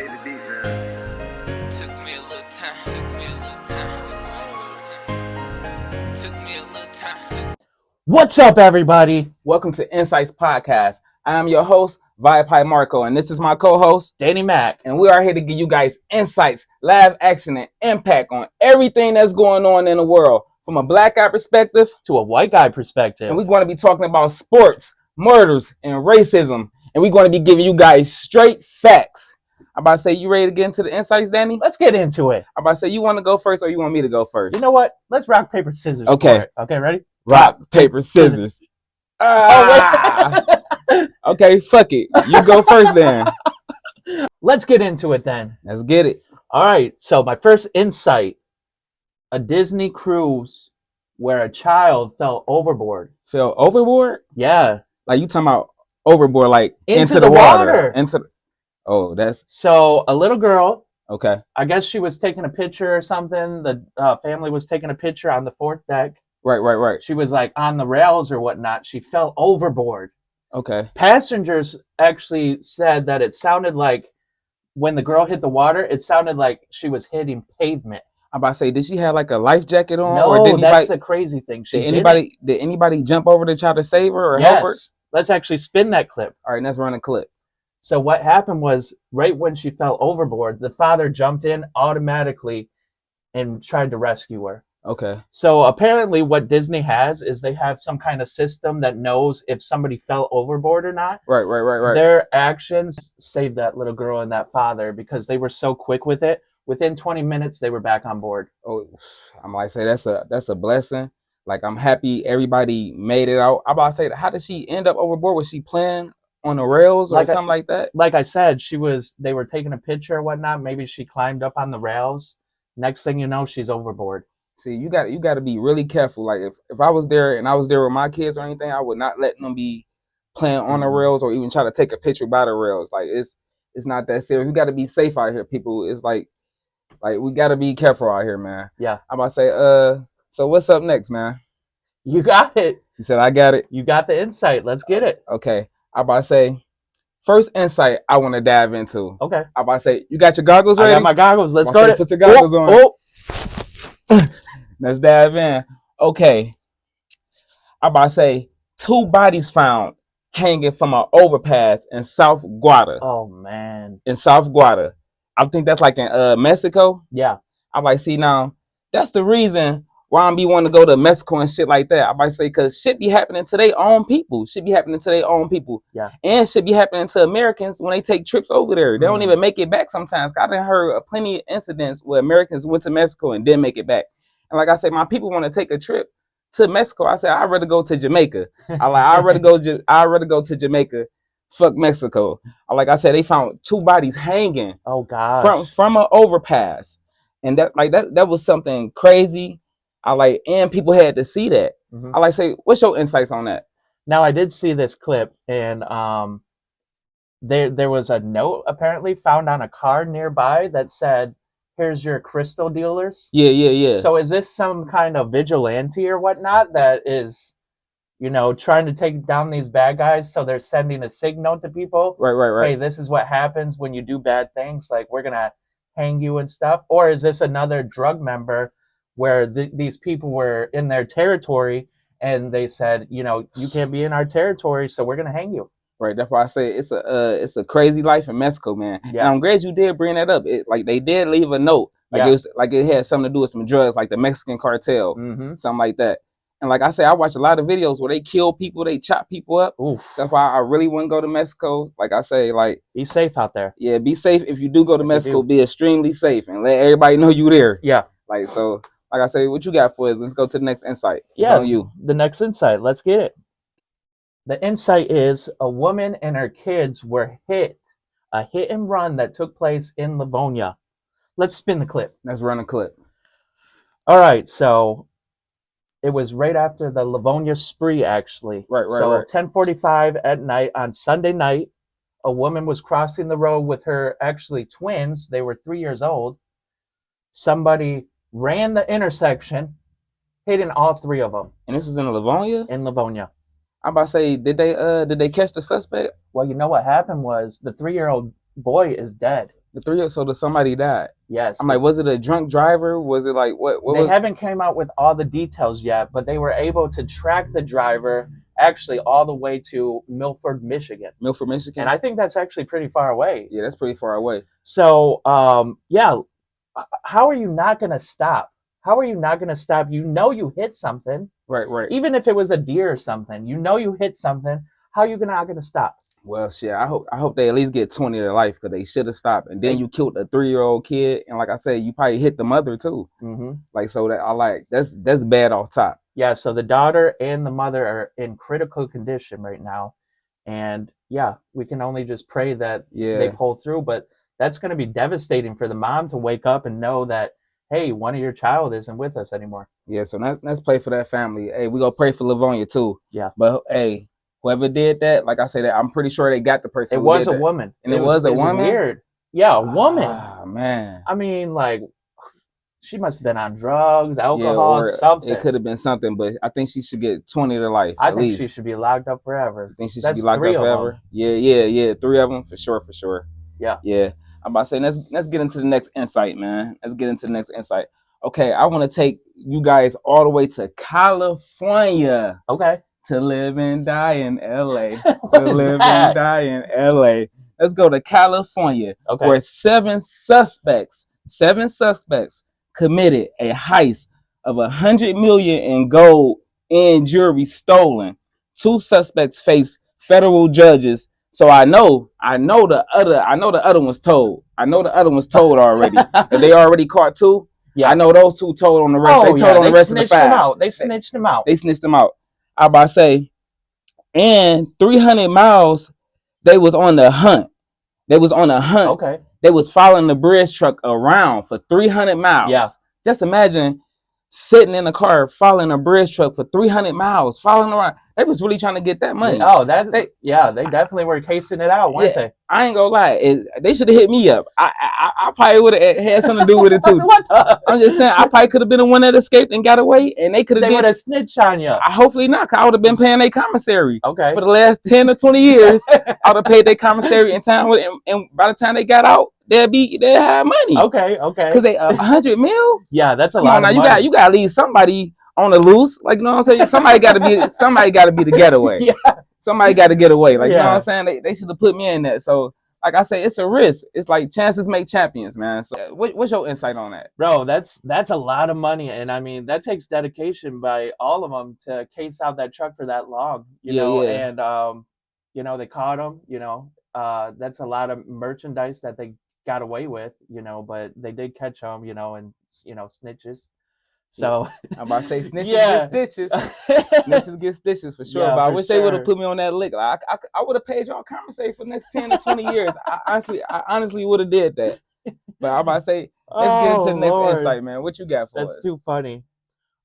Took me a little time. What's up, everybody? Welcome to Insights Podcast. I am your host, Viapai Marco, and this is my co-host, Danny Mac. and we are here to give you guys insights, live action, and impact on everything that's going on in the world, from a black guy perspective To a white guy perspective. and we're going to be talking about sports, murders, and racism, and we're going to be giving you guys straight facts. I'm about to say, you ready to get into the insights, Danny? Let's get into it. I'm about to say, you want to go first or you want me to go first? You know what? Let's rock, paper, scissors. Okay. For it. Okay, ready? Rock, paper, scissors. Ah! Okay, fuck it. You go first then. Let's get into it then. Let's get it. All right. So my first insight, a Disney cruise where a child fell overboard. Fell overboard? Yeah. Like you talking about overboard, like Into into the the water. water. Into the... Oh, that's So a little girl, okay. I guess she was taking a picture or something. The family was taking a picture on the fourth deck. Right. She was like on the rails or whatnot. She fell overboard. Okay. Passengers actually said that it sounded like when the girl hit the water, it sounded like she was hitting pavement. I'm about to say, did she have like a life jacket on? No, or did that's the crazy thing. She did anybody jump over to try to save her or help her? Yes. Let's actually spin that clip. All right, let's run a clip. So what happened was right when she fell overboard, the father jumped in automatically and tried to rescue her. Okay. So apparently what Disney has is they have some kind of system that knows if somebody fell overboard or not. Right. Their actions saved that little girl and that father because they were so quick with it. Within 20 minutes, they were back on board. Oh, I'm like say that's a blessing. Like I'm happy everybody made it out. I'm about to say, how did she end up overboard? Was she playing on the rails or something like that? Like I said, they were taking a picture or whatnot. Maybe she climbed up on the rails. Next thing you know, she's overboard. See, you got to be really careful. Like if I was there and I was there with my kids or anything, I would not let them be playing on the rails or even try to take a picture by the rails. Like it's not that serious. We got to be safe out here, people. It's like we got to be careful out here, man. Yeah. I'm about to say, so what's up next, man? You got it. He said, I got it. You got the insight. Let's get it. Okay. I'm about to say, first insight I want to dive into. Okay. I'm about to say, you got your goggles ready? I got my goggles. Let's I'm go. about to say, put your goggles on. Let's dive in. Okay. I'm about to say, 2 bodies found hanging from an overpass in South Guarda. Oh, man. In South Guarda. I think that's like in Mexico. Yeah. I'm like, see, now, that's the reason why I'm be wanting to go to Mexico and shit like that. I might say, because shit be happening to their own people. Shit be happening to their own people. Yeah. And shit be happening to Americans when they take trips over there. They don't even make it back sometimes. I done heard plenty of incidents where Americans went to Mexico and didn't make it back. And like I said, my people want to take a trip to Mexico. I said, I'd rather go to Jamaica. I'd rather go to Jamaica. Fuck Mexico. Like I said, they found 2 bodies hanging. Oh, gosh. From an overpass. And that was something crazy. And people had to see that. Mm-hmm. Say, what's your insights on that? Now, I did see this clip, and there was a note apparently found on a car nearby that said, "Here's your crystal dealers." Yeah. So is this some kind of vigilante or whatnot that is, trying to take down these bad guys? So they're sending a signal to people. Right. Hey, this is what happens when you do bad things. Like, we're going to hang you and stuff. Or is this another drug member where these people were in their territory and they said, you can't be in our territory, so we're going to hang you. Right. That's why I say it's a crazy life in Mexico, man. Yeah. And I'm glad you did bring that up. They did leave a note. It had something to do with some drugs, like the Mexican cartel, something like that. And like I said, I watched a lot of videos where they kill people, they chop people up. Oof. That's why I really wouldn't go to Mexico. Like I say, be safe out there. Yeah, be safe. If you do go to Mexico, be extremely safe and let everybody know you there. Yeah. Like I say, what you got for us? Let's go to the next insight. It's on you. The next insight. Let's get it. The insight is a woman and her kids were a hit and run that took place in Livonia. Let's spin the clip. Let's run a clip. All right, so it was right after the Livonia spree, actually. Right. So 10:45 at night on Sunday night, a woman was crossing the road with her actually twins. They were 3 years old. Somebody ran the intersection, hitting all 3 of them. And this was in Livonia? In Livonia. I'm about to say, did they catch the suspect? Well, you know what happened was the 3-year-old boy is dead. Somebody died. Yes. I'm like, was it a drunk driver? Was it like what They was haven't came out with all the details yet, but they were able to track the driver actually all the way to Milford, Michigan. Milford, Michigan? And I think that's actually pretty far away. Yeah, that's pretty far away. So, yeah, how are you not going to stop? How are you not going to stop? You know you hit something. Right, right. Even if it was a deer or something, you know you hit something. How are you not going to stop? Well, shit, I hope they at least get 20 to life because they should have stopped. And then you killed a 3-year-old kid, and like I said, you probably hit the mother too. Mm-hmm. Like, so that's bad off top. Yeah, so the daughter and the mother are in critical condition right now. And yeah, we can only just pray that they pull through. But that's going to be devastating for the mom to wake up and know that, hey, one of your child isn't with us anymore. Yeah, so let's pray for that family. Hey, we gonna pray for Livonia too. Yeah. But hey, whoever did that, like I said, I'm pretty sure they got the person. It was a woman. And it was a woman? Weird. Yeah, a woman. Ah, man. I mean, like, she must have been on drugs, alcohol, something. It could have been something, but I think she should get 20 to life. I think she should be locked up forever. I think she should be locked up forever. Yeah. 3 of them for sure. Yeah. I'm about to say, let's get into the next insight, man. Let's get into the next insight. Okay, I want to take you guys all the way to California. Okay. To live and die in LA. What is live that? and die in LA. Let's go to California, okay. Where seven suspects committed a heist of $100 million in gold and jewelry stolen. 2 suspects face federal judges. So I know the other one's told. I know the other one's told already. If they already caught 2. Yeah. I know those 2 told on the rest. They told on the rest of the 5. They snitched them out. They snitched them out. I about to say, and 300 miles, they was on the hunt. Okay. They was following the bridge truck around for 300 miles. Yeah. Just imagine sitting in a car following a bridge truck for 300 miles, following around. They was really trying to get that money. Oh, they definitely were casing it out, weren't they? I ain't gonna lie. They should have hit me up. I probably would have had something to do with it too. I'm just saying, I probably could have been the one that escaped and got away, and they would have snitched on you. Hopefully not, cause I would have been paying their commissary. Okay. For the last 10 or 20 years, I would have paid their commissary in town, and by the time they got out, they'll have money. Okay. Cause they $100 million. Yeah, that's a lot. Now you got to leave somebody on the loose, like, you know what I'm saying? Somebody got to be the getaway. Yeah. Somebody got to get away. Like, you know what I'm saying? They should have put me in that. So, like I say, it's a risk. It's like chances make champions, man. So, what's your insight on that, bro? That's a lot of money, and I mean that takes dedication by all of them to case out that truck for that long. You know, and they caught them. You know, that's a lot of merchandise that they got away with. You know, but they did catch them. You know, and snitches. So I'm about to say snitches get stitches. Snitches get stitches for sure. But I wish they would have put me on that lick. Like, I would have paid y'all commissary for the next 10 to 20 years. I honestly would have did that. But I'm about to say, let's get into the next insight, man. What you got for us? That's too funny.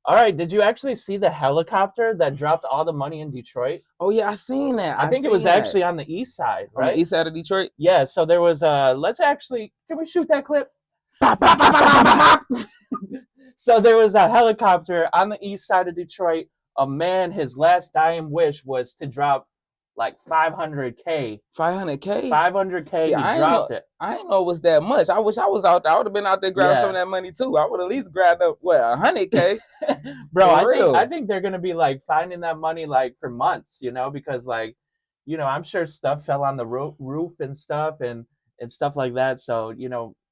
All right, did you actually see the helicopter that dropped all the money in Detroit? Oh yeah, I seen that. I think it was actually on the east side, right? On the east side of Detroit? Yeah, so there was can we shoot that clip? So there was a helicopter on the east side of Detroit. A man, his last dying wish was to drop like $500K. $500K? $500K. He dropped it. I didn't know it was that much. I wish I was out there. I would have been out there grabbing some of that money too. I would at least grabbed up $100K. Bro, I think they're gonna be like finding that money like for months, because like, I'm sure stuff fell on the roof and stuff and stuff like that. So,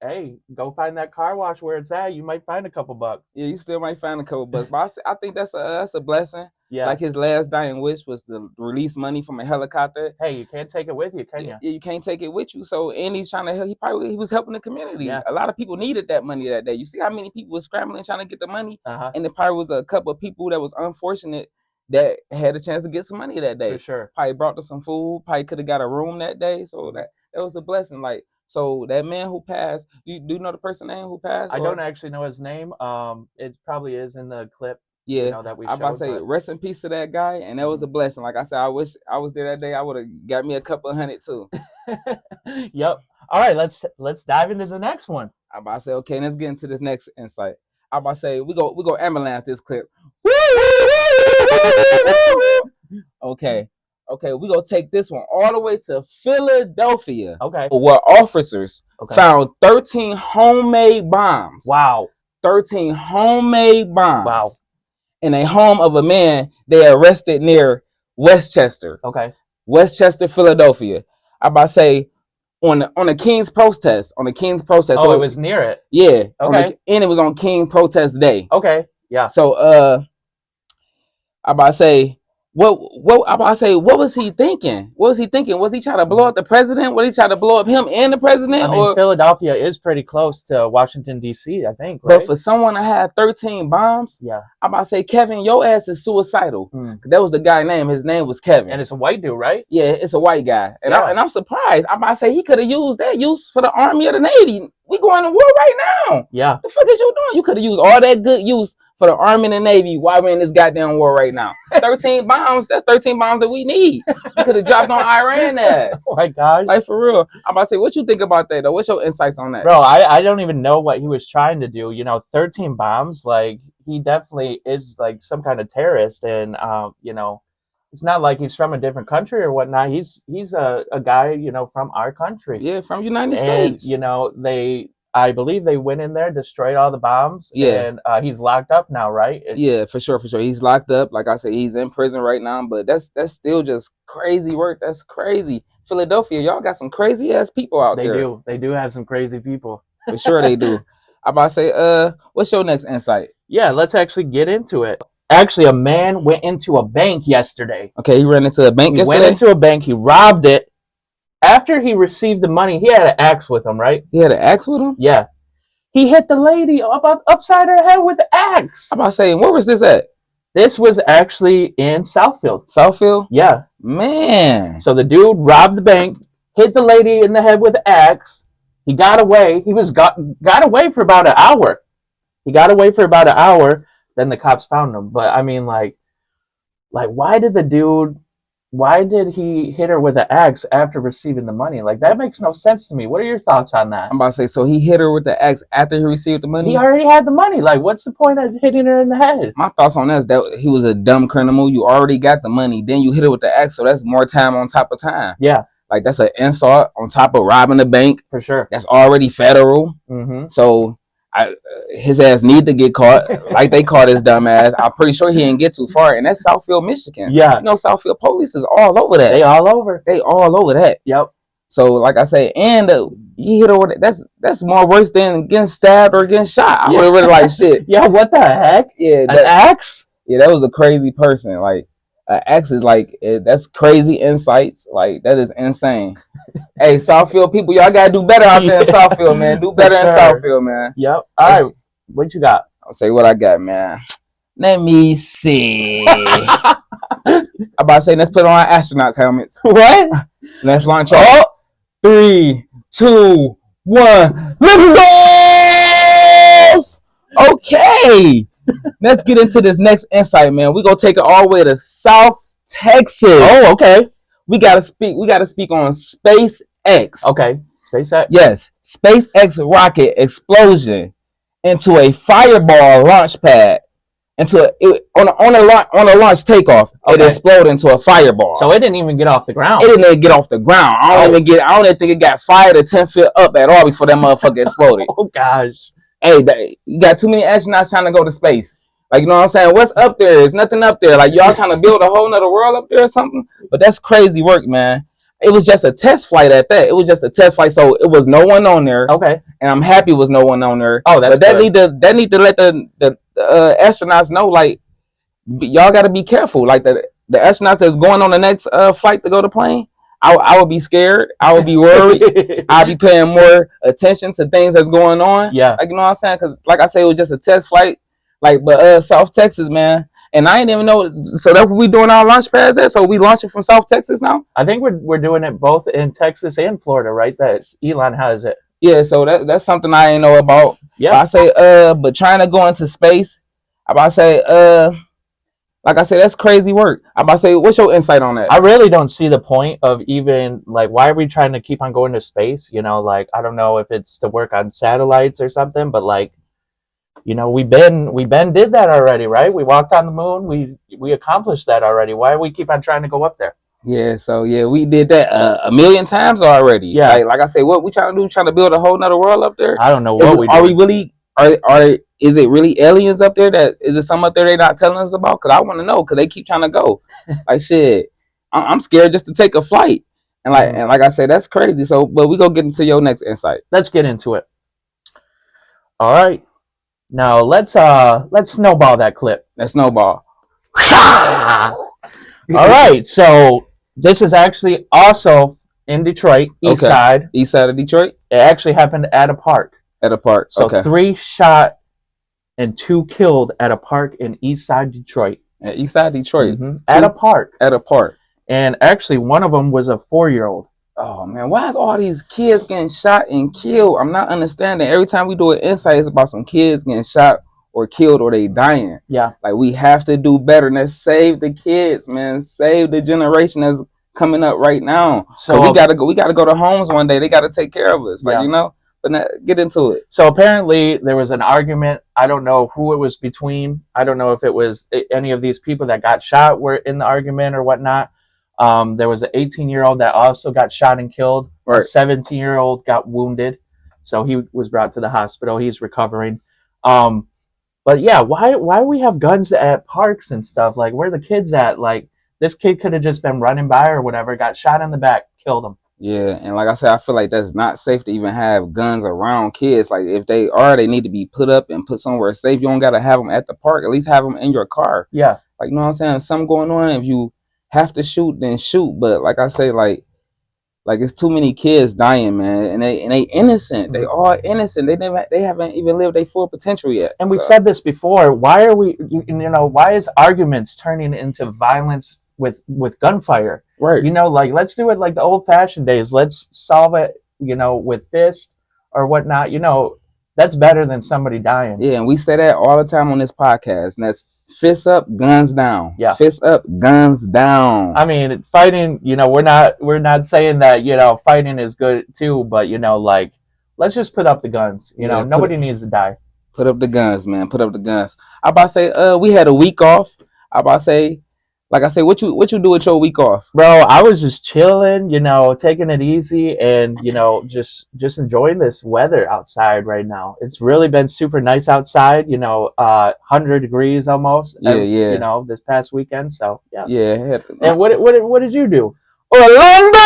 hey, go find that car wash where it's at. You might find a couple bucks. Yeah, you still might find a couple bucks. But I think that's a blessing. Yeah. Like his last dying wish was to release money from a helicopter. Hey, you can't take it with you, can you? Yeah, you can't take it with you. So, and he's trying to help. He was helping the community. Yeah. A lot of people needed that money that day. You see how many people were scrambling trying to get the money? Uh-huh. And there probably was a couple of people that was unfortunate that had a chance to get some money that day. For sure. Probably brought them some food. Probably could have got a room that day. So that was a blessing. Like, so that man who passed, do you know the person's name who passed? I don't actually know his name. It probably is in the clip. Yeah, that we I'm about to say rest in peace to that guy, and that was a blessing. Like I said, I wish I was there that day. I would have got me a couple of $100 too. Yep. All right, let's dive into the next one. I'm about to say, okay, let's get into this next insight. I'm about to say we go ambulance this clip. Okay, we gonna take this one all the way to Philadelphia. Okay. Where officers Okay. found 13 homemade bombs. Wow. 13 homemade bombs. Wow. In a home of a man they arrested near Westchester, Okay. Philadelphia. I about to say on the King's protest. On the King's protest. Oh, so it was near it. yeah. Okay. And it was on King Protest Day. Okay. Yeah. So I about to say what was he thinking? What was he thinking? Was he trying to blow up the president? Was he trying to blow up him and the president? I mean, Philadelphia is pretty close to Washington, D.C., I think, right? But for someone to have 13 bombs, yeah. I'm about to say, Kevin, your ass is suicidal. That was the guy's name. His name was Kevin. And it's a white dude, right? Yeah, it's a white guy. And, Yeah. I'm surprised. I'm about to say he could have used that use for the Army or the Navy. We going to war right now. Yeah. The fuck is you doing? You could have used all that good use for the Army and the Navy while we're in this goddamn war right now. 13 bombs, that's 13 bombs that we need. You could have dropped on Iran ass. Oh my gosh. Like, for real. I'm about to say, what you think about that, though? What's your insights on that? Bro, I don't even know what he was trying to do. 13 bombs, like, he definitely is, like, some kind of terrorist. And, it's not like he's from a different country or whatnot. He's a guy, from our country. Yeah, from United States. I believe they went in there, destroyed all the bombs. Yeah. And he's locked up now, right? Yeah, for sure. He's locked up. Like I said, he's in prison right now. But that's still just crazy work. That's crazy. Philadelphia, y'all got some crazy ass people out there. They do have some crazy people. For sure they do. I'm about to say, what's your next insight? Yeah, let's actually get into it. Actually, a man went into a bank yesterday. Okay, he ran into a bank yesterday? He went into a bank. He robbed it. After he received the money, he had an axe with him, right? He had an axe with him? Yeah. He hit the lady upside her head with the axe. I'm about to say, where was this at? This was actually in Southfield. Southfield? Yeah. Man. So the dude robbed the bank, hit the lady in the head with the axe. He got away. He got away for about an hour. Then the cops found him. But I mean, like, why did he hit her with an axe after receiving the money? Like, that makes no sense to me. What are your thoughts on that? I'm about to say, so he hit her with the axe after he received the money? He already had the money. Like, what's the point of hitting her in the head? My thoughts on that is that he was a dumb criminal. You already got the money. Then you hit her with the axe, so that's more time on top of time. Yeah. Like, that's an insult on top of robbing the bank. For sure. That's already federal. Mm-hmm. So his ass need to get caught like they caught his dumb ass. I'm pretty sure he didn't get too far. And that's Southfield, Michigan. Yeah. Southfield police is all over that. They all over. That. Yep. So, like I say, and he hit her with it. That's more worse than getting stabbed or getting shot. I would have really like shit. Yeah, what the heck? Yeah. An axe? Yeah, that was a crazy person. Like, axe is like, that's crazy insights. Like, that is insane. Hey, Southfield people, y'all gotta do better out there in Southfield, man. Do better in Southfield, man. Yep. All right. What you got? I'll say what I got, man. Let me see. I'm about to say, let's put on our astronauts helmets. What? Let's launch off. 3, 2, 1. Let's go! Okay. Let's get into this next insight, man. We're gonna take it all the way to South Texas. Oh, okay. We gotta speak on SpaceX. Okay. SpaceX. Yes. SpaceX rocket explosion into a fireball launch pad. On a launch takeoff, it exploded into a fireball. So it didn't even get off the ground. It didn't even get off the ground. I don't even think it got fired at 10 feet up at all before that motherfucker exploded. Oh gosh. Hey, you got too many astronauts trying to go to space. Like, you know what I'm saying? What's up there? There's nothing up there. Like, y'all trying to build a whole nother world up there or something? But that's crazy work, man. It was just a test flight at that. It was just a test flight, so it was no one on there. Okay. And I'm happy it was no one on there. Oh, that's but good. that need to let the astronauts know, like, y'all got to be careful. Like, the astronauts that's going on the next flight to go to plane, I would be scared. I would be worried. I'd be paying more attention to things that's going on. Yeah. Like, you know what I'm saying? Because, like I say, it was just a test flight. Like, but South Texas, man. And I didn't even know. So that's what we doing our launch pads at? So we launching from South Texas now? I think we're doing it both in Texas and Florida, right? That Elon has it. Yeah, so that's something I didn't know about. Yeah. I say, but trying to go into space, I about to say, like I said, that's crazy work. I about to say, what's your insight on that? I really don't see the point of even, like, why are we trying to keep on going to space? Like, I don't know if it's to work on satellites or something, but, like, we did that already, right? We walked on the moon. We accomplished that already. Why do we keep on trying to go up there? Yeah, so yeah, we did that a million times already. Yeah. Like I say, what we trying to do? Trying to build a whole nother world up there? I don't know what we Are do. we really? Are is it really aliens up there? That is it some up there they not telling us about? Because I want to know. Because they keep trying to go. Like shit, I'm scared just to take a flight. And like I said, that's crazy. So, but we go get into your next insight. Let's get into it. All right. Now let's snowball that clip. That snowball. All right. So this is actually also in Detroit, East Okay. Side. East side of Detroit. It actually happened at a park. At a park. So Okay. 3 shot and 2 killed at a park in East Side Detroit. At East side Detroit. Mhm. At a park. At a park. And actually, one of them was a 4-year-old. Oh man, why is all these kids getting shot and killed? I'm not understanding. Every time we do an insight, it's about some kids getting shot or killed or they dying. Yeah. Like we have to do better. And let's save the kids, man. Save the generation that's coming up right now. So we gotta go to homes one day. They gotta take care of us. Like, Yeah. you know. But now, get into it. So apparently there was an argument. I don't know who it was between. I don't know if it was any of these people that got shot were in the argument or whatnot. There was an 18-year-old that also got shot and killed. Right. A 17-year-old got wounded. So he was brought to the hospital. He's recovering. But yeah, why do we have guns at parks and stuff? Like, where are the kids at? Like, this kid could have just been running by or whatever, got shot in the back, killed him. Yeah, and like I said, I feel like that's not safe to even have guns around kids. Like if they are, they need to be put up and put somewhere safe. You don't gotta have them at the park. At least have them in your car. Yeah. Like, you know what I'm saying? If something going on, if you have to shoot, then shoot. But like I say, like it's too many kids dying, man, and they innocent. They all innocent. They haven't even lived their full potential yet. And we said this before. Why are we? Why is arguments turning into violence with gunfire? Right. Like let's do it like the old-fashioned days. Let's solve it, with fist or whatnot. That's better than somebody dying. Yeah, and we say that all the time on this podcast, and that's fists up, guns down. Yeah. Fists up, guns down. I mean, fighting. We're not saying that fighting is good too, but like let's just put up the guns. Nobody needs to die. Put up the guns, man. Put up the guns. I about to say, we had a week off. I about to say, like I say, what you do with your week off? Bro, I was just chilling, taking it easy and, just enjoying this weather outside right now. It's really been super nice outside, 100 degrees almost. Yeah. This past weekend. So, yeah. Yeah. And what did you do? Orlando!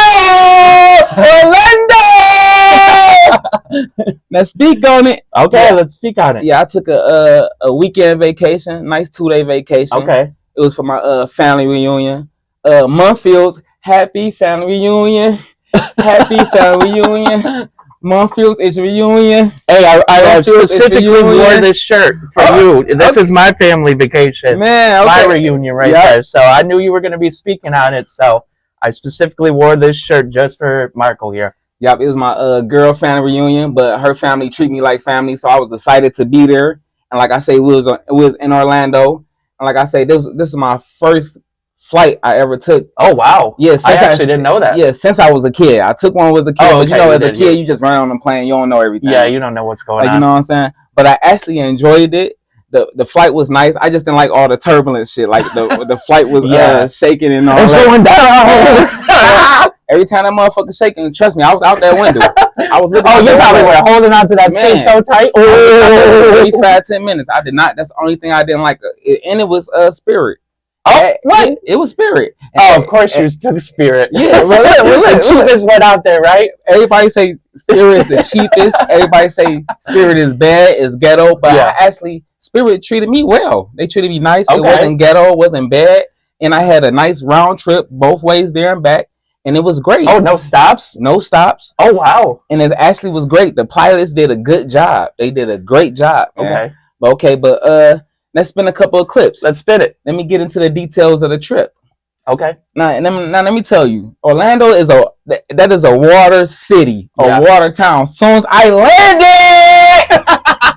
Let's speak on it. Okay, Yeah. let's speak on it. Yeah, I took a weekend vacation, nice 2-day vacation. Okay. It was for my family reunion. Munfields, happy family reunion. Happy family reunion. Munfields is reunion. Hey, I have specifically wore this shirt for you. This is my family vacation. Man, okay. My reunion right there. So I knew you were going to be speaking on it. So I specifically wore this shirt just for Marco here. Yep, it was my girl family reunion, but her family treat me like family, so I was excited to be there. And like I say, it was in Orlando. And like I say, this is my first flight I ever took. Oh wow! Yeah, I actually didn't know that. Yeah, since I was a kid, I took one as a kid. Oh, But okay, as a kid, you just run on the plane, you don't know everything. Yeah, you don't know what's going like, on. you know what I'm saying? But I actually enjoyed it. The flight was nice. I just didn't like all the turbulent shit. Like the flight was shaking and all it's that. going down. Every time that motherfucker shaking, trust me, I was out that window. I was looking. Oh, you probably were holding on to that seat so tight. Oh, 5-10 minutes. I did not. That's the only thing I didn't like. And it was Spirit. Oh, what? It was Spirit. Oh, of course you took Spirit. Yeah, the cheapest went out there, right? Everybody say Spirit is the cheapest. Everybody say Spirit is bad, is ghetto. But actually, Spirit treated me well. They treated me nice. Okay. It wasn't ghetto. It wasn't bad. And I had a nice round trip both ways there and back. And it was great. Oh, no stops? No stops. Oh, wow. And it actually was great. The pilots did a good job. They did a great job, man. But let's spin a couple of clips. Let's spin it. Let me get into the details of the trip. Okay. Now let me tell you, Orlando is a water city, a water town. Soon as I landed,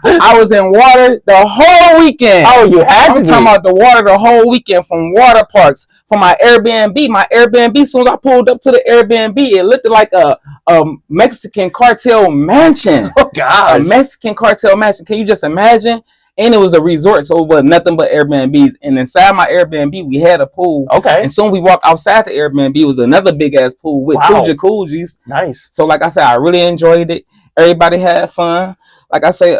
I was in water the whole weekend. Oh, you had to I'm talking about the water the whole weekend, from water parks, from my Airbnb. My Airbnb, as soon as I pulled up to the Airbnb, it looked like a Mexican cartel mansion. Oh, gosh. A Mexican cartel mansion. Can you just imagine? And it was a resort, so it was nothing but Airbnbs. And inside my Airbnb, we had a pool. Okay. And soon we walked outside the Airbnb, it was another big ass pool with Wow. 2 jacuzzis. Nice. So like I said, I really enjoyed it. Everybody had fun. Like I say,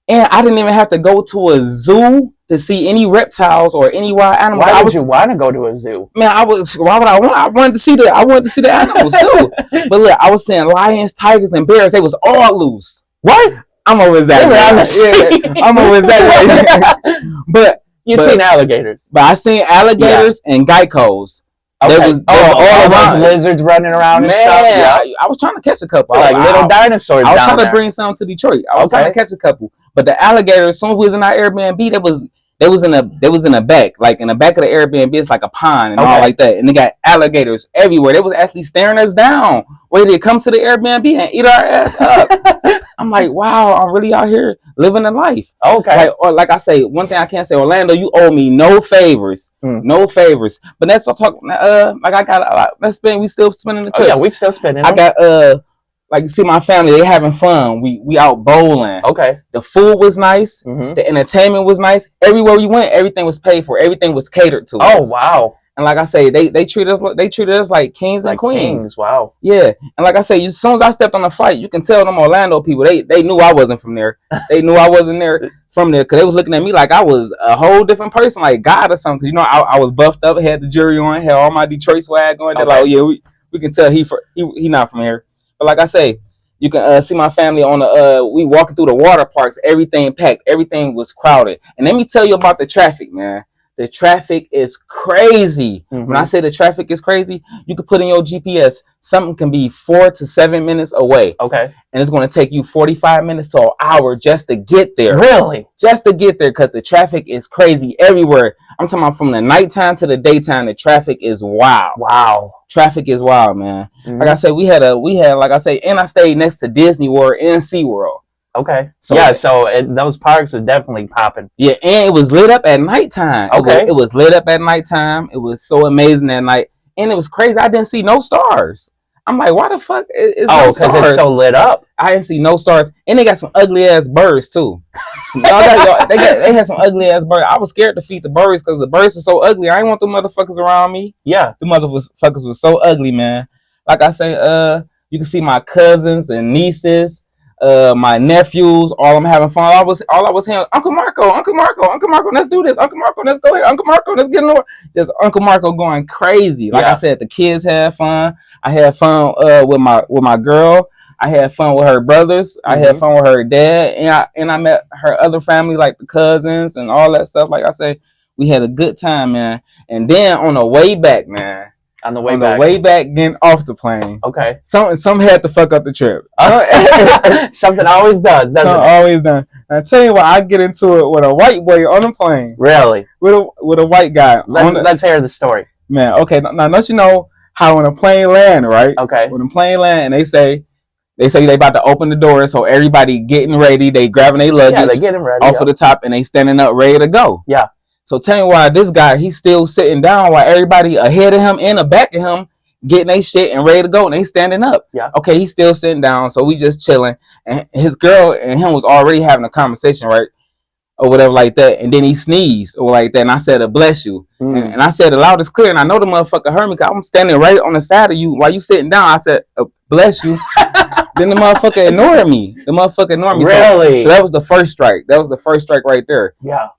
and I didn't even have to go to a zoo to see any reptiles or any wild animals. Why would you want to go to a zoo? Man, why would I want? I wanted to see the animals too. But look, I was seeing lions, tigers, and bears. They was all loose. What? I'm over exaggerating. Yeah, I'm over exaggerating. but You seen alligators? But I seen alligators and geckos. Okay. They was all around. those lizards running around and Man, stuff. Yeah. I was trying to catch a couple. Like little dinosaurs. I was down trying to there. bring some to Detroit. I was Okay. trying to catch a couple. But the alligators, as soon as we was in our Airbnb, they was in the back, like in the back of the Airbnb, it's like a pond and all like that. And they got alligators everywhere. They was actually staring us down, ready to come to the Airbnb and eat our ass up. I'm like, wow, I'm really out here living a life. Okay. Like I say, one thing I can't say, Orlando, you owe me no favors. No favors. But that's what I'm talking, like I got, we still spending the trips. Yeah, we still spending. I got, like you see my family, they having fun. We out bowling. Okay. The food was nice. Mm-hmm. The entertainment was nice. Everywhere we went, everything was paid for. Everything was catered to us. Oh wow. And like I say, they treated us like kings and queens. Wow. Yeah. And like I say, as soon as I stepped on the flight, you can tell them Orlando people, they knew I wasn't from there. They knew I wasn't there from there because they was looking at me like I was a whole different person, like God or something. Because I was buffed up, had the jewelry on, had all my Detroit swag on. They're like, oh yeah, we can tell he not from here. But like I say, you can see my family on we walking through the water parks, everything packed, everything was crowded. And let me tell you about the traffic, man. The traffic is crazy. Mm-hmm. When I say the traffic is crazy, you can put in your GPS, something can be 4 to 7 minutes away. Okay. And it's going to take you 45 minutes to an hour just to get there. Really? Just to get there because the traffic is crazy everywhere. I'm talking about from the nighttime to the daytime, the traffic is wild. Wow. Traffic is wild, man. Mm-hmm. Like I said, we had like I say, and I stayed next to Disney World and SeaWorld. Okay. So those parks are definitely popping. Yeah, and it was lit up at nighttime. Okay. It was lit up at nighttime. It was so amazing that night. And it was crazy. I didn't see no stars. I'm like, why the fuck is no stars? Because it's so lit up. I didn't see no stars. And they got some ugly ass birds too. They had some ugly ass birds. I was scared to feed the birds because the birds are so ugly. I didn't want them motherfuckers around me. Yeah. The motherfuckers were so ugly, man. Like I say, you can see my cousins and nieces, my nephews, all of them having fun. All I was hearing, Uncle Marco, let's do this. Uncle Marco, let's go here. Uncle Marco, let's get in the just Uncle Marco going crazy. Like I said, the kids had fun. I had fun with my girl. I had fun with her brothers. I had fun with her dad, and I met her other family, like the cousins and all that stuff. Like I say, we had a good time, man. And then on the way back, man. On the way back, getting off the plane. Okay. Some had to fuck up the trip. Something always does, doesn't it? Always done. I tell you what, I get into it with a white boy on the plane. Really? With a white guy. Let's hear the story. Man, okay. Now, don't you know how when a plane land, right? Okay. When a plane land and they say they about to open the door, so everybody getting ready, they grabbing their luggage Yeah, they getting ready off of the top and they standing up ready to go. Yeah. So tell me why this guy, he's still sitting down while everybody ahead of him and the back of him getting their shit and ready to go and they standing up. Yeah. Okay, he's still sitting down, so we just chilling. And his girl and him was already having a conversation, right? Or whatever like that. And then he sneezed or like that. And I said, bless you. And I said it loud as clear. And I know the motherfucker heard me because I'm standing right on the side of you while you sitting down. I said, bless you. Then the motherfucker ignored me. Really? So that was the first strike. That was the first strike right there. Yeah.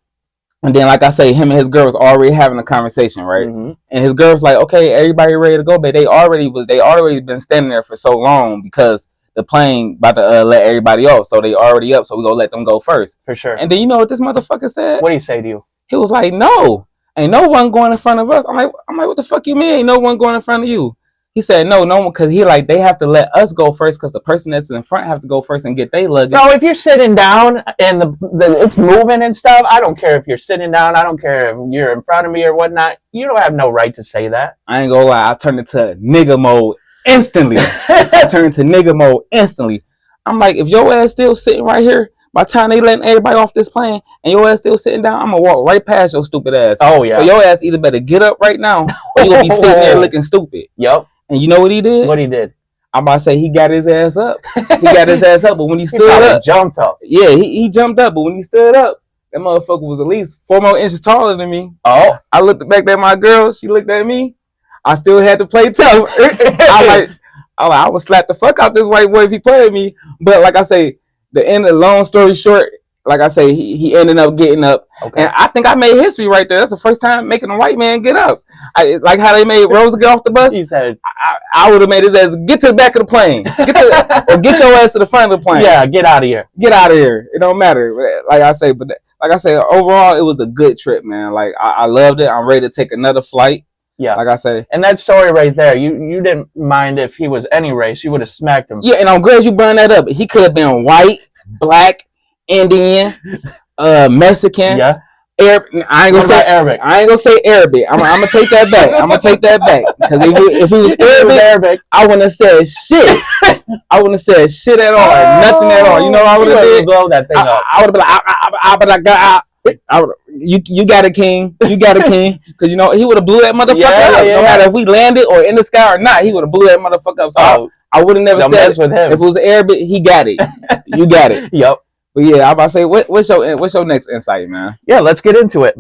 And then, like I say, him and his girl was already having a conversation, right? And his girl's like, okay, everybody ready to go, but they already been standing there for so long because the plane about to let everybody off. So they already up, so we gonna let them go first. For sure. And then you know what this motherfucker said? What do you say to you? He was like, no, ain't no one going in front of us. I'm like, what the fuck you mean ain't no one going in front of you? He said, no one, because they have to let us go first because the person that's in front have to go first and get their luggage. No, if you're sitting down and it's moving and stuff, I don't care if you're sitting down. I don't care if you're in front of me or whatnot. You don't have no right to say that. I ain't gonna lie. I turned into nigga mode instantly. I'm like, if your ass still sitting right here, by the time they letting everybody off this plane and your ass still sitting down, I'm gonna walk right past your stupid ass. Oh, yeah. So your ass either better get up right now or you gonna be sitting there looking stupid. Yep. And you know what he did? What he did? I'm about to say he got his ass up. He got his ass up, but when he He stood probably up, jumped up. yeah, he jumped up, but when he stood up, that motherfucker was at least 4 more inches taller than me. Oh, I looked back at my girl, she looked at me. I still had to play tough. I would slap the fuck out this white boy if he played me. But like I say, the end of the long story short, like I say, he ended up getting up. okay. And I think I made history right there. That's the first time making a white man get up. Like how they made Rosa get off the bus. You said, I would have made his ass get to the back of the plane. Or get your ass to the front of the plane. yeah, get out of here. Get out of here. It don't matter. Like I say, overall, it was a good trip, man. Like I loved it. I'm ready to take another flight. Yeah. Like I say. And that story right there, you didn't mind if he was any race. You would have smacked him. Yeah, and I'm glad you brought that up. He could have been white, black, Indian, Mexican. Yeah. Arab. I ain't gonna say Arabic. I ain't gonna say Arabic. I'm gonna take that back. I'm gonna take that back. Because if he was It was Arabic, Arabic. I wouldn't have said shit. I wouldn't have said shit at all. Nothing at all. You know what I would have did? Blow that thing up. I would have been like, you got it, king. You got it, king. Because you know he would have blew that motherfucker up. No matter if we landed or in the sky or not, he would have blew that motherfucker up. So I would have never don't said mess with him. if it was Arabic, he got it. You got it. Yep. But yeah, I'm about to say, what's your next insight, man? Yeah, let's get into it.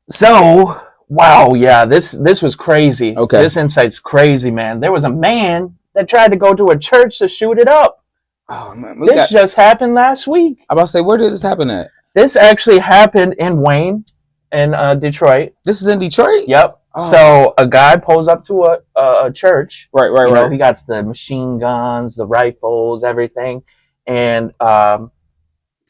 So, wow, yeah, this was crazy. Okay. This insight's crazy, man. There was a man that tried to go to a church to shoot it up. Oh man, This just happened last week. I'm about to say, where did this happen at? This actually happened in Wayne, in Detroit. This is in Detroit. Yep. Oh. So a guy pulls up to a church. Right. You know, he got the machine guns, the rifles, everything. And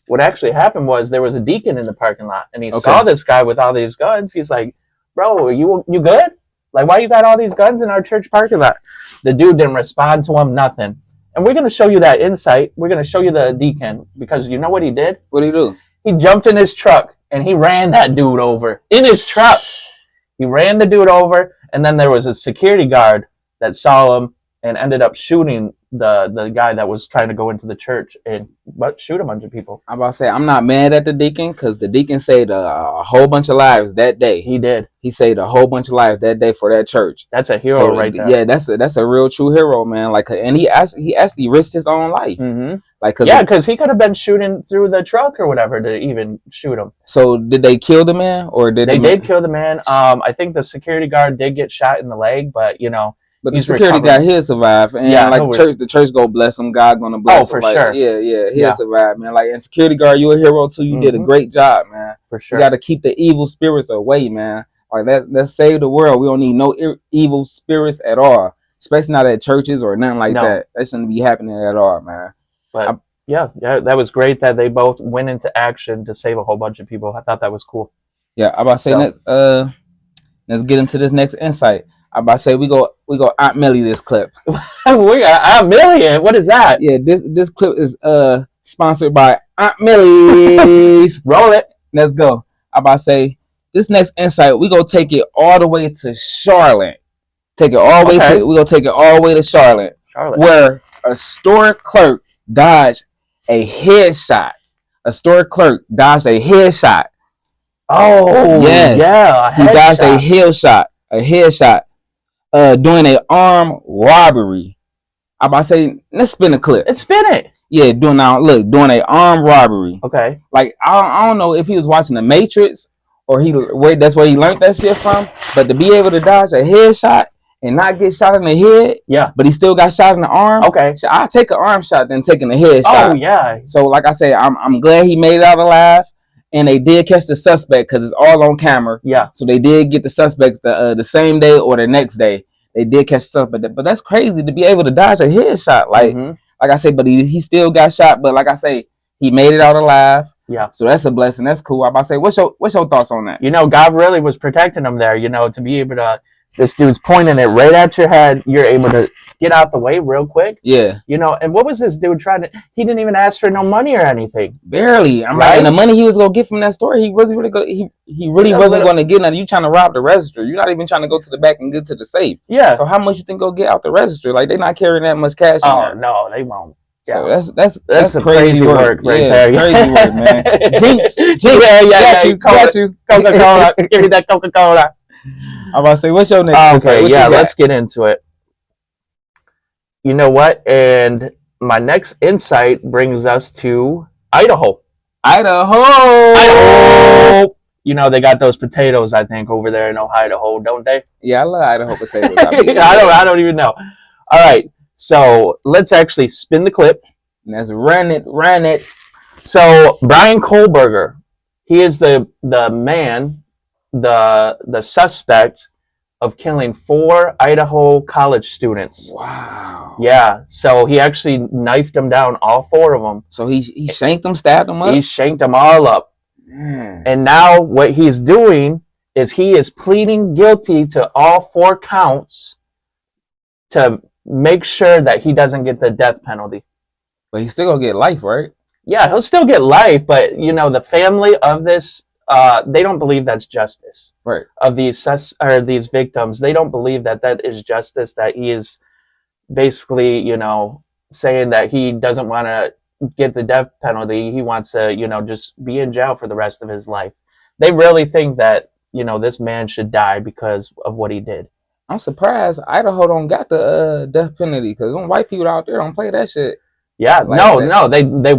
what actually happened was there was a deacon in the parking lot, and he saw this guy with all these guns. He's like, "Bro, you good? Like, why you got all these guns in our church parking lot?" The dude didn't respond to him, nothing. And we're going to show you that insight. We're going to show you the deacon, because you know what he did? What did he do? He jumped in his truck, and he ran that dude over. In his truck. He ran the dude over, and then there was a security guard that saw him and ended up shooting the guy that was trying to go into the church and shoot a bunch of people. I'm about to say, I'm not mad at the deacon, because the deacon saved a whole bunch of lives that day. He did. He saved a whole bunch of lives that day for that church. That's a hero right there. Yeah, that's a real true hero, man. Like, and he actually risked his own life. Mm-hmm. Like, because he could have been shooting through the truck or whatever to even shoot him. So did they kill the man, or did they did kill the man? I think the security guard did get shot in the leg, but you know. But the security guy, he'll survive. And yeah, like the church gonna bless him. God gonna bless him. Oh, for sure. Yeah, he'll survive, man. Like, and security guard, you're a hero too. You did a great job, man. For sure. You gotta keep the evil spirits away, man. Like, let's save the world. We don't need no evil spirits at all. Especially not at churches or nothing like that. That shouldn't be happening at all, man. But yeah, that was great that they both went into action to save a whole bunch of people. I thought that was cool. Yeah, I'm about to say let's get into this next insight. I'm about to say we go Aunt Millie this clip. We got Aunt Millie. What is that? Yeah, this clip is sponsored by Aunt Millie's. Roll it. Let's go. I'm about to say this next insight, we gonna take it all the way to Charlotte. We gonna take it all the way to Charlotte. Where a store clerk dodged a headshot. Oh, yes. Yeah. He dodged a headshot. Doing an armed robbery. I'm about to say, let's spin a clip. Let's spin it. Yeah, doing an armed robbery. Okay. Like, I don't know if he was watching The Matrix or that's where he learned that shit from. But to be able to dodge a headshot and not get shot in the head, yeah, but he still got shot in the arm. Okay. So I'll take an arm shot than taking a headshot. Oh yeah. So like I said, I'm glad he made it out alive. And they did catch the suspect because it's all on camera. Yeah. So they did get the suspects the same day or the next day. They did catch the suspect. But that's crazy to be able to dodge a headshot. Like I say, but he still got shot. But like I say, he made it out alive. Yeah. So that's a blessing. That's cool. I'm about to say, what's your thoughts on that? You know, God really was protecting him there. You know, to be able to. This dude's pointing it right at your head. You're able to get out the way real quick. Yeah. You know, and what was this dude trying to... He didn't even ask for no money or anything. Barely. I'm like, and the money he was going to get from that store, he wasn't really going to get nothing. You trying to rob the register. You're not even trying to go to the back and get to the safe. Yeah. So how much you think go get out the register? Like, they're not carrying that much cash in there. No, they won't. Yeah. So that's crazy work right there. Crazy work, man. Jinx. Yeah. Got you. Coca-Cola. Give me that Coca-Cola. I'm about to say, what's your next? Okay, let's get into it. You know what? And my next insight brings us to Idaho. Idaho. You know, they got those potatoes, I think, over there in Idaho, don't they? Yeah, I love Idaho potatoes. I don't even know. All right. So let's actually spin the clip. Let's run it. So Brian Kohlberger, he is the man, the suspect of killing 4 Idaho college students. Wow. Yeah. So he actually knifed them down, all 4 of them. So he shanked them, stabbed them up? He shanked them all up. Man. And now what he's doing is he is pleading guilty to all 4 counts to make sure that he doesn't get the death penalty. But he's still gonna get life, right? Yeah, he'll still get life, but you know, the family of this, they don't believe that's justice. Right. Of these these victims, they don't believe that that is justice, that he is basically, you know, saying that he doesn't want to get the death penalty. He wants to, you know, just be in jail for the rest of his life. They really think that, you know, this man should die because of what he did. I'm surprised Idaho don't got the death penalty, because them white people out there don't play that shit. Yeah, Like no, that. they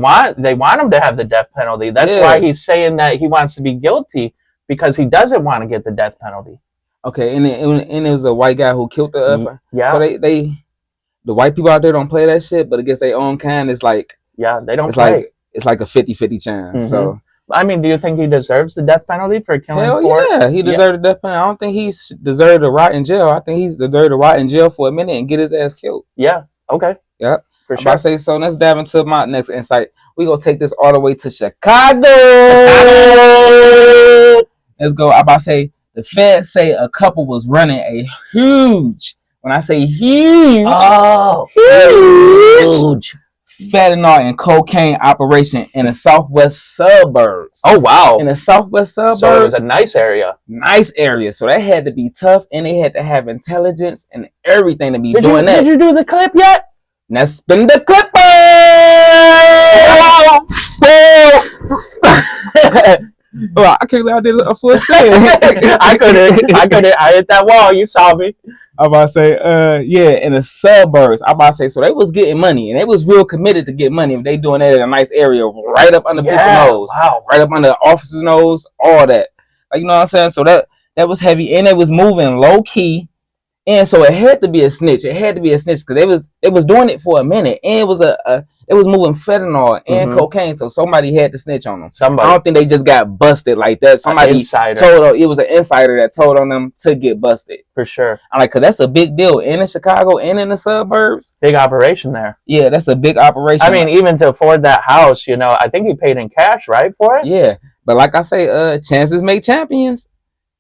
want him to have the death penalty. That's why he's saying that he wants to be guilty, because he doesn't want to get the death penalty. Okay, and it was a white guy who killed the yeah. So the white people out there don't play that shit, but against their own kind, it's like, yeah, they don't it's play. It's like a 50-50 chance. Mhm. So I mean, do you think he deserves the death penalty for killing hell 4? yeah, he deserved the death penalty. I don't think he deserved to rot in jail. I think he's deserved to rot in jail for a minute and get his ass killed. Yeah. Okay. Yep. For I'm sure. about to say, so let's dive into my next insight. We gonna take this all the way to Chicago. Let's go. I'm about to say, the feds say a couple was running a huge, when I say huge, huge fentanyl and cocaine operation in the southwest suburbs. Oh wow. In the southwest suburbs. So it was a nice area. Nice area. So that had to be tough, and they had to have intelligence and everything to be doing that. Did you do the clip yet? Let's spin the clip. Well, I can't believe I did a full spin. I hit that wall. You saw me. I'm about to say, yeah, in the suburbs. I'm about to say, so they was getting money, and they was real committed to get money. If they doing that in a nice area, right up under people's nose, right up under the officer's nose, all that. Like, you know what I'm saying? So that was heavy, and it was moving low key. And so it had to be a snitch. It had to be a snitch, because they was doing it for a minute, and it was it was moving fentanyl and cocaine. So somebody had to snitch on them. Somebody. I don't think they just got busted like that. Somebody told it was an insider that told on them to get busted. For sure. I'm like, because that's a big deal in Chicago and in the suburbs. Big operation there. Yeah, that's a big operation. I mean, even to afford that house, you know, I think he paid in cash, right, for it? Yeah, but like I say, chances make champions.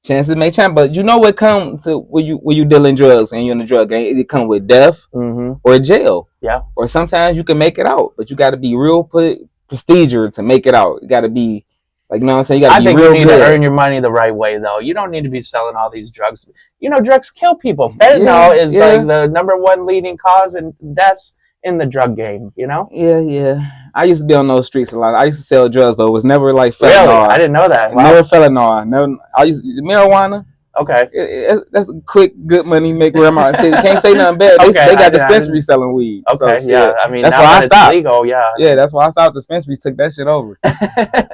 Chances may change, but you know what comes to when you dealing drugs and you're in the drug game, it come with death or jail. Yeah. Or sometimes you can make it out, but you got to be real prestigious to make it out. You got to be, like, you know what I'm saying? You got to be real good. I think you need to earn your money the right way, though. You don't need to be selling all these drugs. You know, drugs kill people. Fentanyl is like the #1 leading cause in deaths in the drug game, you know? Yeah. I used to be on those streets a lot. I used to sell drugs, but it was never like fentanyl. Really? I didn't know that. Wow. Never fentanyl. No, I used marijuana. Okay. That's a quick, good money maker. Can't say nothing bad. They got dispensaries selling weed. Okay, so, yeah. I mean, that's why I stopped. Legal, yeah. Yeah, that's why I stopped. Dispensaries took that shit over.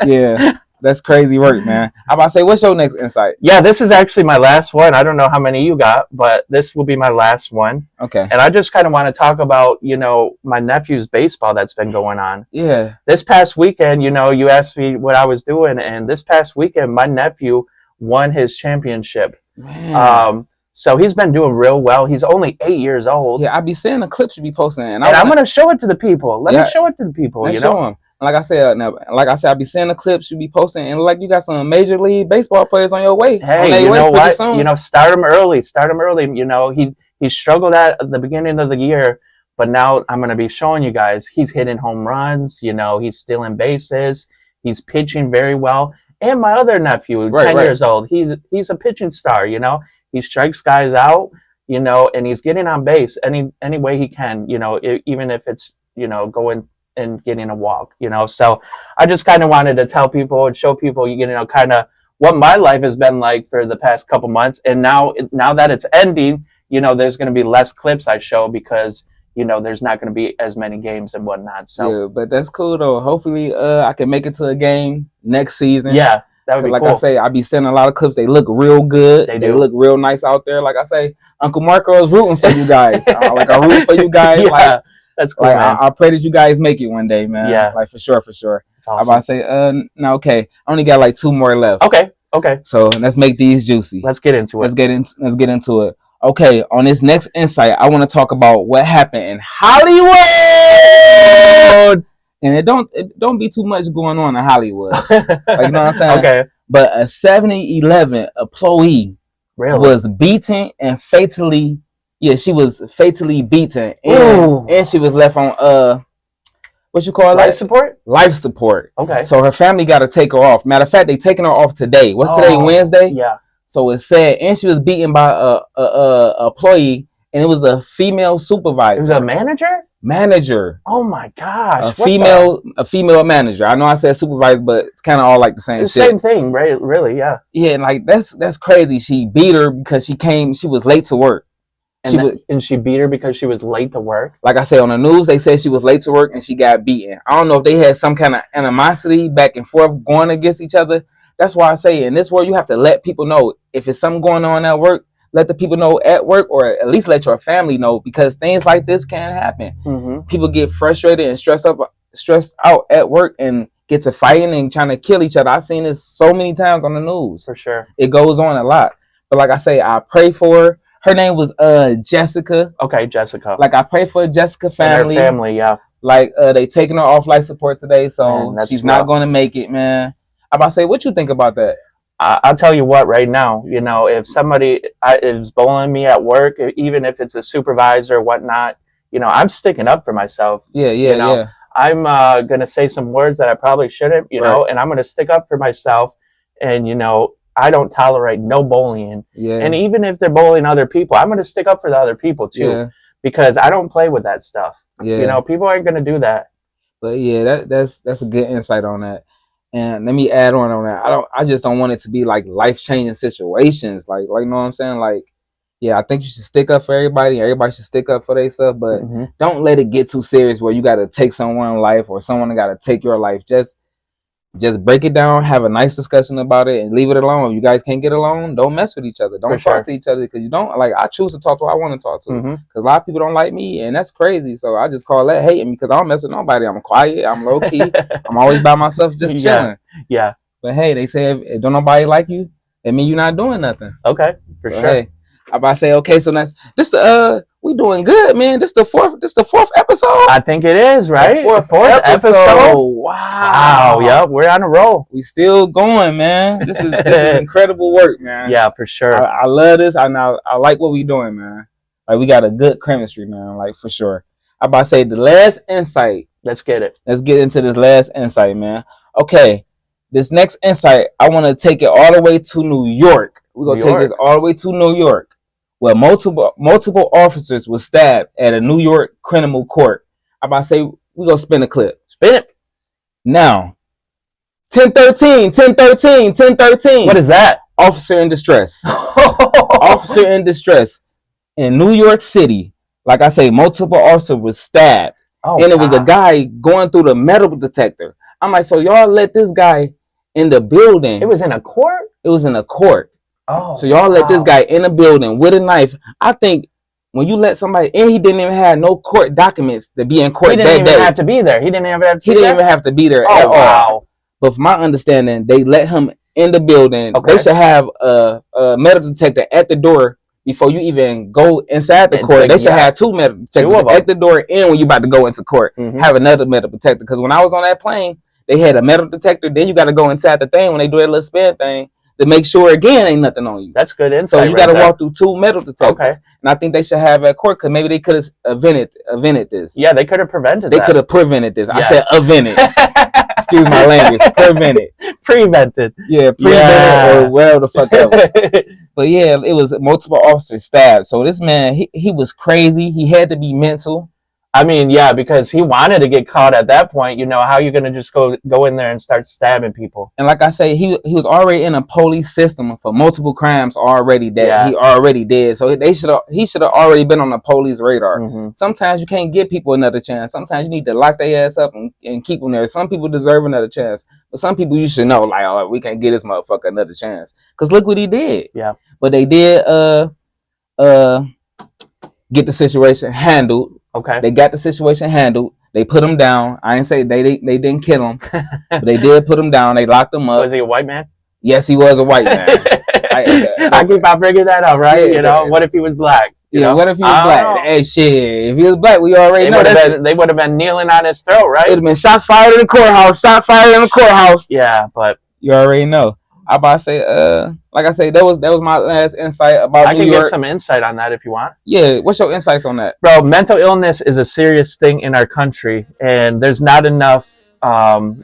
Yeah. That's crazy work, man. I'm about to say, what's your next insight? Yeah, this is actually my last one. I don't know how many you got, but this will be my last one. Okay. And I just kind of want to talk about, you know, my nephew's baseball that's been going on. Yeah. This past weekend, you know, you asked me what I was doing, and this past weekend, my nephew won his championship. Man. So he's been doing real well. He's only 8 years old. Yeah, I be seeing the clips you be posting, and I'm going to show it to the people. Let me show it to the people, Let's you know? show them. Like I said, I be seeing the clips you be posting, and like you got some major league baseball players on your way. Hey, you know what? You know, start them early. You know, he struggled at the beginning of the year, but now I'm going to be showing you guys he's hitting home runs. You know, he's stealing bases. He's pitching very well. And my other nephew, 10 years old, he's a pitching star. You know, he strikes guys out. You know, and he's getting on base any way he can. You know, even if it's, you know, going and getting a walk, you know. So I just kind of wanted to tell people and show people, you know, kind of what my life has been like for the past couple months. And now that it's ending, you know, there's going to be less clips I show because, there's not going to be as many games and whatnot. So Yeah, but that's cool though. Hopefully, I can make it to a game next season. yeah, that would be Like cool. I say, I be sending a lot of clips. They look real good. They They do. look real nice out there. Like I say, Uncle Marco is rooting for you guys. I'm rooting for you guys. Yeah, Like, that's cool, like man. I pray that you guys make it one day, man. Yeah. Like for sure. It's I'm awesome. about to say, no, okay. I only got like 2 more left. Okay. So let's make these juicy. Let's get into it. Let's get into it. Okay, on this next insight, I want to talk about what happened in Hollywood. And it don't be too much going on in Hollywood. Like, you know what I'm saying? Okay. But a 7-Eleven employee Really? was beaten and fatally beaten, Ooh. and she was left on what you call Life that? support? Life support. Okay. So her family got to take her off. Matter of fact, they taking her off today. What's today? Wednesday. Yeah. So it said, and she was beaten by a employee, and it was a female supervisor. It was a manager? Oh my gosh. A female manager. I know I said supervisor, but it's kind of all like the same It's shit. the same thing, right? Really, yeah. Yeah, and like that's crazy. She beat her because she was late to work. And she beat her because she was late to work? Like I said, on the news, they said she was late to work and she got beaten. I don't know if they had some kind of animosity back and forth going against each other. That's why I say in this world, you have to let people know. If it's something going on at work, let the people know at work, or at least let your family know, because things like this can happen. Mm-hmm. People get frustrated and stressed out at work and get to fighting and trying to kill each other. I've seen this so many times on the news. For sure. It goes on a lot. But like I say, I pray for her. Her name was Jessica. Okay, Jessica. Like I pray for Jessica family. And her family, yeah. Like they taking her off life support today, so Man, that's she's rough. not going to make it, man. I'm about to say, what you think about that? I'll tell you what, right now, if somebody is bullying me at work, even if it's a supervisor or whatnot, I'm sticking up for myself. Yeah. I'm going to say some words that I probably shouldn't, Right. and I'm going to stick up for myself. And, I don't tolerate no bullying. Yeah. And even if they're bullying other people, I'm going to stick up for the other people too, Yeah. because I don't play with that stuff. Yeah. People aren't going to do that. But yeah, that's a good insight on that. And let me add on that. I just don't want it to be like life-changing situations. Like you know what I'm saying? Like, yeah, I think you should stick up for everybody. Everybody should stick up for themselves, but don't let it get too serious where you got to take someone's life or someone got to take your life. Just break it down, have a nice discussion about it, and leave it alone. If you guys can't get along, don't mess with each other. Don't talk to each other, because you don't like. I choose to talk to who I want to talk to, because a lot of people don't like me, and that's crazy. So I just call that hating, because I don't mess with nobody. I'm quiet. I'm low key. I'm always by myself, just chilling. Yeah. But hey, they say if don't nobody like you, it mean you're not doing nothing. Okay. For So, sure. hey, I'm about to say, okay, so that's this. We doing good, man. This the fourth episode. I think it is, right? The fourth episode. Wow. Wow. Yep. We're on a roll. We still going, man. This is incredible work, man. Yeah, for sure. I love this. I like what we doing, man. Like we got a good chemistry, man. Like for sure. I'm about to say the last insight. Let's get it. Let's get into this last insight, man. Okay. This next insight, I want to take it all the way to New York. We're going to take this all the way to New York, where multiple officers were stabbed at a New York criminal court. I'm about to say, we're going to spin a clip. Spin it. Now, 1013. What is that? Officer in distress. Officer in distress in New York City. Like I say, multiple officers was stabbed. Oh, and it was a guy going through the metal detector. I'm like, so y'all let this guy in the building. It was in a court? It was in a court. Oh. So y'all let this guy in the building with a knife. I think when you let somebody in, he didn't even have no court documents to be in court that day. He didn't even have to be there. He didn't even have to be there at all. Wow. But from my understanding, they let him in the building. Okay. They should have a metal detector at the door before you even go inside the court. They should have 2 metal detectors at the door and when you about to go into court. Have another metal detector. Because when I was on that plane, they had a metal detector. Then you got to go inside the thing when they do that little spin thing to make sure, again, ain't nothing on you. That's good insight. So you got to walk through 2 metal detectors. Okay. And I think they should have at court, because maybe they could have prevented this. Yeah, they could have prevented They could have prevented this. Yeah. I said prevented. Excuse my language. Prevented. Yeah, prevented or whatever the fuck ever. But yeah, it was multiple officers stabbed. So this man, he was crazy. He had to be mental. I mean, yeah, because he wanted to get caught at that point. You know, how you going to just go in there and start stabbing people? And like I say, he was already in a police system for multiple crimes already that Yeah. he already did. So he should have already been on the police radar. Mm-hmm. Sometimes you can't give people another chance. Sometimes you need to lock their ass up and keep them there. Some people deserve another chance, but some people you should know, like, oh, we can't give this motherfucker another chance. Cause look what he did. Yeah. But they did get the situation handled. Okay. They got the situation handled. They put him down. I didn't say they didn't kill him, but they did put him down. They locked him up. Was he a white man? Yes, he was a white man. I keep on bringing that up, right? Yeah, you know, yeah. what if he was black? You know? What if he was black? know. Hey, shit. If he was black, we already know. They would have been kneeling on his throat, It would right? have been shots fired in the courthouse. Shot fired in the courthouse. Yeah, but You already know. I about to say, like I say, that was my last insight about I New can York. give some insight on that if you want. Yeah, what's your insights on that? Bro, mental illness is a serious thing in our country, and there's not enough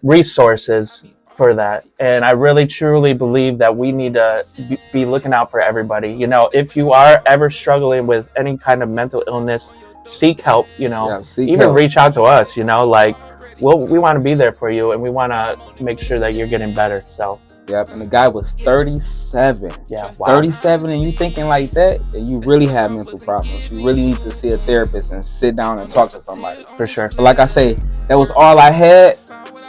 resources for that. And I really, truly believe that we need to be looking out for everybody. You know, if you are ever struggling with any kind of mental illness, seek help, you know, Yeah, seek even help. reach out to us, you know, like, we want to be there for you, and we want to make sure that you're getting better. So, Yep, and the guy was 37. yeah, wow. 37, and you thinking like that, and you really have mental problems. You really need to see a therapist and sit down and talk to somebody. For sure. But like I say, that was all I had,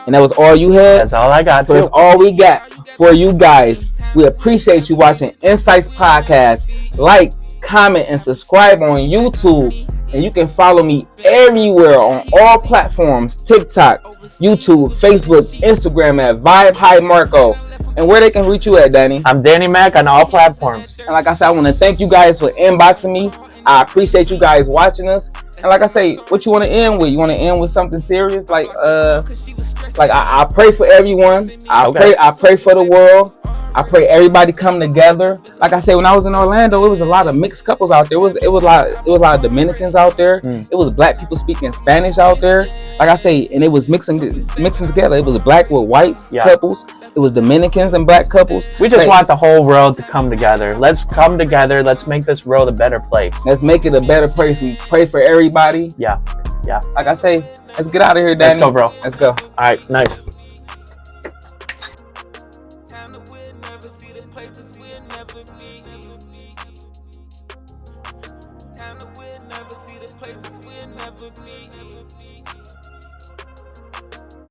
and that was all you had. That's all I got, So too. that's all we got for you guys. We appreciate you watching Insights Podcast. Like, comment, and subscribe on YouTube. And you can follow me everywhere on all platforms: TikTok, YouTube, Facebook, Instagram at Vibe High Marco. And where they can reach you at, Danny. I'm Danny Mac on all platforms. And like I said, I want to thank you guys for inboxing me. I appreciate you guys watching us. And like I say, what you want to end with? You want to end with something serious? Like I pray for everyone. I pray for the world. I pray everybody come together. Like I said, when I was in Orlando, it was a lot of mixed couples out there. It was a lot of Dominicans out there. It was black people speaking Spanish out there. Like I say, and it was mixing together. It was black with white couples. It was Dominicans and black couples. We just want the whole world to come together. Let's come together. Let's make this world a better place. Let's make it a better place. We pray for everybody. Yeah. Like I say, let's get out of here, Danny. Let's go, bro. Let's go. All right, nice. Time that we'll never see the places we'll never be. Time that we'll never see the places we'll never be.